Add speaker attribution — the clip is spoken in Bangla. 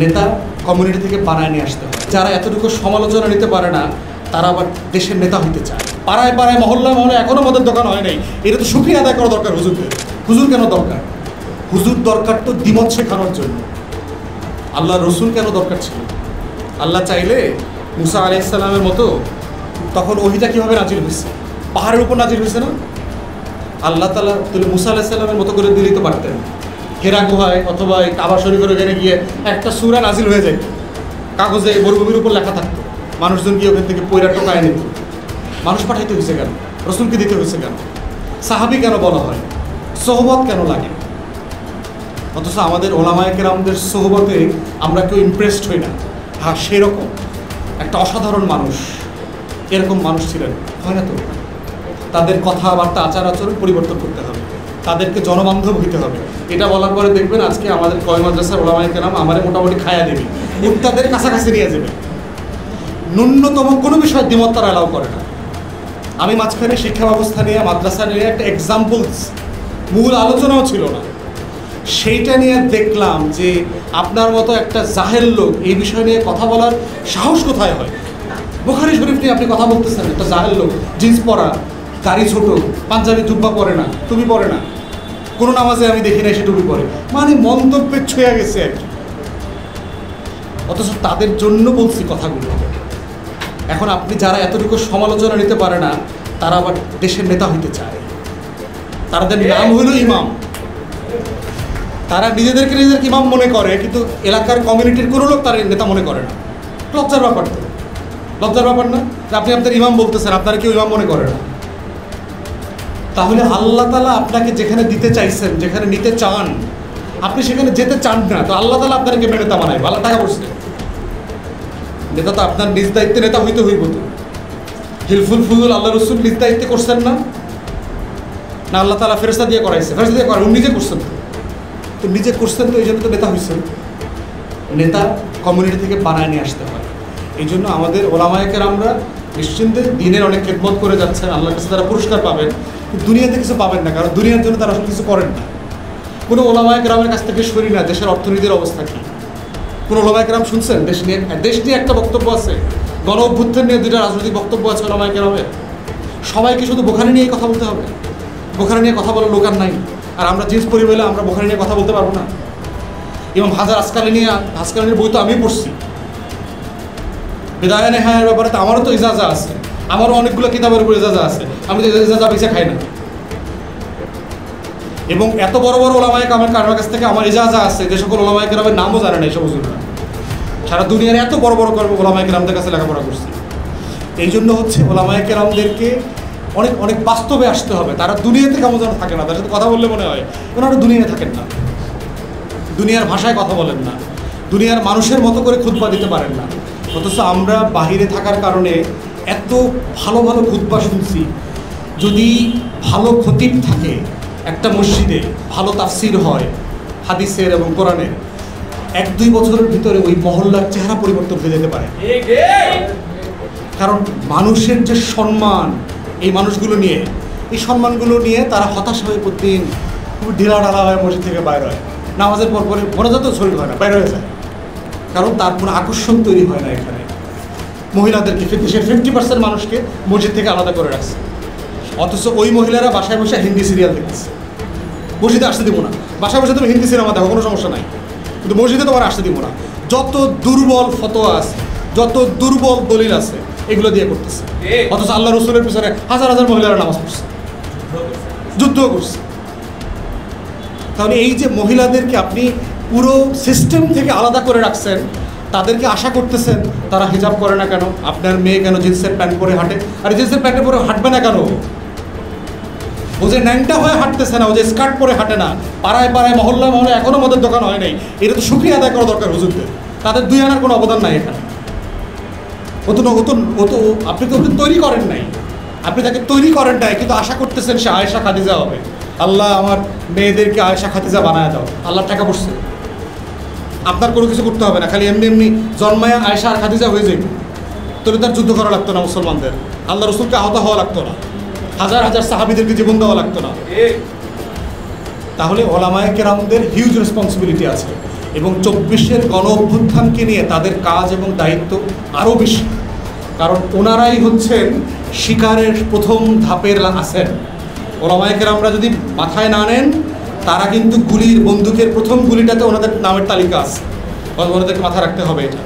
Speaker 1: নেতা কমিউনিটি থেকে বানায় নিয়ে আসতে হয়। যারা এতটুকু সমালোচনা নিতে পারে না তারা আবার দেশের নেতা হইতে চায়। পাড়ায় পাড়ায় মহল্লায় মহল্লায় এখনও মদের দোকান হয় নাই, এটা তো শুকরিয়া আদায় করা দরকার হুজুরদের। হুজুর কেন দরকার? হুজুর দরকার তো দ্বিমত শেখানোর জন্য। আল্লাহ রসুল কেন দরকার ছিল? আল্লাহ চাইলে মুসা আলাইহিস সালামের মতো তখন ওহীটা কীভাবে নাজিল হয়েছে? পাহাড়ের উপর নাজিল হয়েছে না? আল্লাহ তাআলা তাহলে মুসা আলাইহিস সালামের মতো করে দিলেই তো পারতেন। হেরা গুহায় অথবা এই কাবা শরীফের ওখানে গিয়ে একটা সূরা নাজিল হয়ে যায়, কাগজে মরুভূমির উপর লেখা থাকতো, মানুষজন গিয়ে ওখান থেকে পয়রা টোকায় নিত। মানুষ পাঠাইতে হয়েছে কেন? রসুলকে দিতে হয়েছে কেন? সাহাবী কেন বলা হয়? সোহবত কেন লাগে? অথচ আমাদের ওলামায়ে কেরামদের সোহবতে আমরা কেউ ইমপ্রেসড হই না। হ্যাঁ, সেরকম একটা অসাধারণ মানুষ, এরকম মানুষ ছিলেন, হয় না তো? তাদের কথাবার্তা আচার আচরণ পরিবর্তন করতে হবে, তাদেরকে জনবান্ধব হইতে হবে। এটা বলার পরে দেখবেন আজকে আমাদের কয় মাদ্রাসার ওলামায়ে কেরাম আমারে মোটামুটি খায়া দেবে, মুক্তাদের কাছাকাছি নিয়ে যাবে। ন্যূনতম কোনো বিষয় দ্বিমত তারা অ্যালাউ করে না। আমি মাঝখানে শিক্ষা ব্যবস্থা নিয়ে মাদ্রাসা নিয়ে একটা এক্সাম্পলস, মূল আলোচনাও ছিল না, সেইটা নিয়ে দেখলাম যে আপনার মতো একটা জাহেল লোক এই বিষয় নিয়ে কথা বলার সাহস কোথায় হয়? বুখারী শরীফ নিয়ে আপনি কথা বলতেছেন, একটা জাহেল লোক, জিন্স পরা, গাড়ি ছোট, পাঞ্জাবি জুব্বা পরে না, টুপি পরে না, কোনো নামাজে আমি দেখি না এসে টুপি পরে, মানে মন্তব্যে ছুঁয়ে গেছে আর কি। অথচ তাদের জন্য বলছি কথাগুলো। এখন আপনি যারা এতটুকু সমালোচনা নিতে পারে না তারা আবার দেশের নেতা হইতে চায়। তাদের নাম হইল ইমাম, তারা নিজেদেরকে নিজেদের ইমাম মনে করে, কিন্তু এলাকার কমিউনিটির কোনো লোক তার নেতা মনে করে না। লজ্জার ব্যাপার তো, লজ্জার ব্যাপার না যে আপনি আপনার ইমাম বলতেছেন, আপনারা কেউ ইমাম মনে করে না। তাহলে আল্লাহ তাআলা আপনাকে যেখানে দিতে চাইছেন, যেখানে নিতে চান, আপনি সেখানে যেতে চান না, তো আল্লাহ তাআলা আপনাকে নেতা বানায়, আল্লাহ টাকা পড়ছে। নেতা তো আপনার নিজ দায়িত্বে নেতা হইতে হইব তো। হিলফুল ফুজুল আল্লাহ রসুল নিজ দায়িত্বে করছেন না? না আল্লাহ তাআলা ফেরেশতা দিয়ে করাইছে? ফেরেশতা দিয়ে করেন, উনি নিজে করছেন তো নিজে করছেন, তো এই জন্য তো নেতা হয়েছেন। নেতা কমিউনিটি থেকে বানায় নিয়ে আসতে হয়। এই জন্য আমাদের ওলামায়ে কেরামরা নিশ্চিন্তে দিনের অনেক খেদমত করে যাচ্ছেন, আল্লাহর কাছে তারা পুরস্কার পাবেন, কিন্তু দুনিয়াতে কিছু পাবেন না, কারণ দুনিয়ার জন্য তারা আসলে কিছু করেন না। কোনো ওলামায়ে কেরামের কাছ থেকে শুনি না দেশের অর্থনীতির অবস্থা কী। কোনো ওলামায়ে কেরাম শুনছেন দেশ নিয়ে একটা বক্তব্য আছে, গণ অভ্যুত্থান নিয়ে দুইটা রাজনৈতিক বক্তব্য আছে ওলামায়ে কেরামের। সবাইকে শুধু বুখারী নিয়ে কথা বলতে হবে? বুখারী নিয়ে কথা বলার লোক আর নাই। আর আমরা জিন্স পরি বলে আমরা বুখারী নিয়ে কথা বলতে পারবো না? ইমাম হাজার আসকালানির বই তো আমি পড়ছি, বিদায়া নেহায়ার ব্যাপারে তো আমারও তো ইজাজা আছে, আমারও অনেকগুলো কিতাবের উপর ইজাজা আছে, আমি তো ইজাজা পয়সা খাই না। এবং এত বড় বড় ওলামায়ে কেরামের কাছ থেকে আমার ইজাজা আছে, যে সকল ওলামায়ে কেরামের নামও জানে না এইসব হুজুররা। সারা দুনিয়ার এত বড় বড় ওলামায়ে কেরামদের কাছে লেখাপড়া করছি। এই জন্য হচ্ছে ওলামায়ে কেরামদেরকে অনেক অনেক বাস্তবে আসতে হবে। তারা দুনিয়াতে কেমন যেন থাকে না, তার সাথে কথা বললে মনে হয় ওনারা দুনিয়ায় থাকেন না, দুনিয়ার ভাষায় কথা বলেন না, দুনিয়ার মানুষের মতো করে খুতবা দিতে পারেন না। অথচ আমরা বাহিরে থাকার কারণে এত ভালো ভালো খুতবা শুনছি। যদি ভালো খতিব থাকে একটা মসজিদে, ভালো তাফসির হয় হাদিসের এবং কোরআনের, 1-2 বছরের ভিতরে ওই মহল্লার চেহারা পরিবর্তন হয়ে যেতে পারে। কারণ মানুষের যে সম্মান, এই মানুষগুলো নিয়ে, এই সম্মানগুলো নিয়ে তারা হতাশ হয়ে প্রতিদিন খুব ঢিলা ঢালা হয়ে মসজিদ থেকে বাইরে হয়, নামাজের পর পরে মোনাজাত শরীর হয় না, বাইরে হয়ে যায়। কারণ তার কোনো আকর্ষণ তৈরি হয় না। এখানে মহিলাদেরকে, দেশের 50% মানুষকে মসজিদ থেকে আলাদা করে রাখছে। অথচ ওই মহিলারা বাসায় বসে হিন্দি সিরিয়াল দেখতেছে। মসজিদে আসতে দিব না, বাসায় বসে তুমি হিন্দি সিনেমা দেখো, কোনো সমস্যা নাই, কিন্তু মসজিদে তোমার আসতে দিব না। যত দুর্বল ফতোয়া আছে, যত দুর্বল দলিল আছে, এগুলো দিয়ে করতেছে। অথচ আল্লাহ রসুলের পিছনে হাজার হাজার মহিলারা নামাজ পড়ছে, যুদ্ধও করছে। তাহলে এই যে মহিলাদেরকে আপনি পুরো সিস্টেম থেকে আলাদা করে রাখছেন, তাদেরকে আশা করতেছেন তারা হিজাব করে না কেন? আপনার মেয়ে কেন জিন্সের প্যান্ট পরে হাঁটে? আর জিন্সের প্যান্টে পরে হাঁটবে না কেন? ও যে ন্যাংটা হয়ে হাঁটতেছে না, ও যে স্কার্ট পরে হাঁটে না, পাড়ায় পাড়ায় মহল্লায় মহল্লায় এখনও মদের দোকান হয় নাই, এটা তো শুকরিয়া আদায় করা দরকার হুজুরদের। তাদের 2 আনার কোনো অবদান নাই এখানে। আপনি তো ওকে তৈরি করেন নাই, আপনি তাকে তৈরি করেন নাই, কিন্তু আশা করতেছেন সে আয়েশা খাদিজা হবে। আল্লাহ আমার মেয়েদেরকে আয়েশা খাদিজা বানায় দাও, আল্লাহর টাকা পড়ছে। আপনার কোনো কিছু করতে হবে না, খালি এমনি এমনি জন্মায়া আয়েশা আর খাদিজা হয়ে যাবে, তাহলে তার যুদ্ধ করা লাগতো না মুসলমানদের, আল্লাহ রসুলকে আহত হওয়া লাগতো না, হাজার হাজার সাহাবীদেরকে জীবন দেওয়া লাগতো না। তাহলে ওলামায়ে কেরামদের হিউজ রেসপন্সিবিলিটি আছে। এবং 24-এর গণ অভ্যুত্থানকে নিয়ে তাদের কাজ এবং দায়িত্ব আরও বেশি, কারণ ওনারাই হচ্ছেন শিকারের প্রথম ধাপের আছেন। ওলামায়ে কেরামরা যদি মাথায় না নেন, তারা কিন্তু বন্দুকের প্রথম গুলিটাতে ওনাদের নামের তালিকা আছে, ওনাদেরকে মাথায় রাখতে হবে এটা।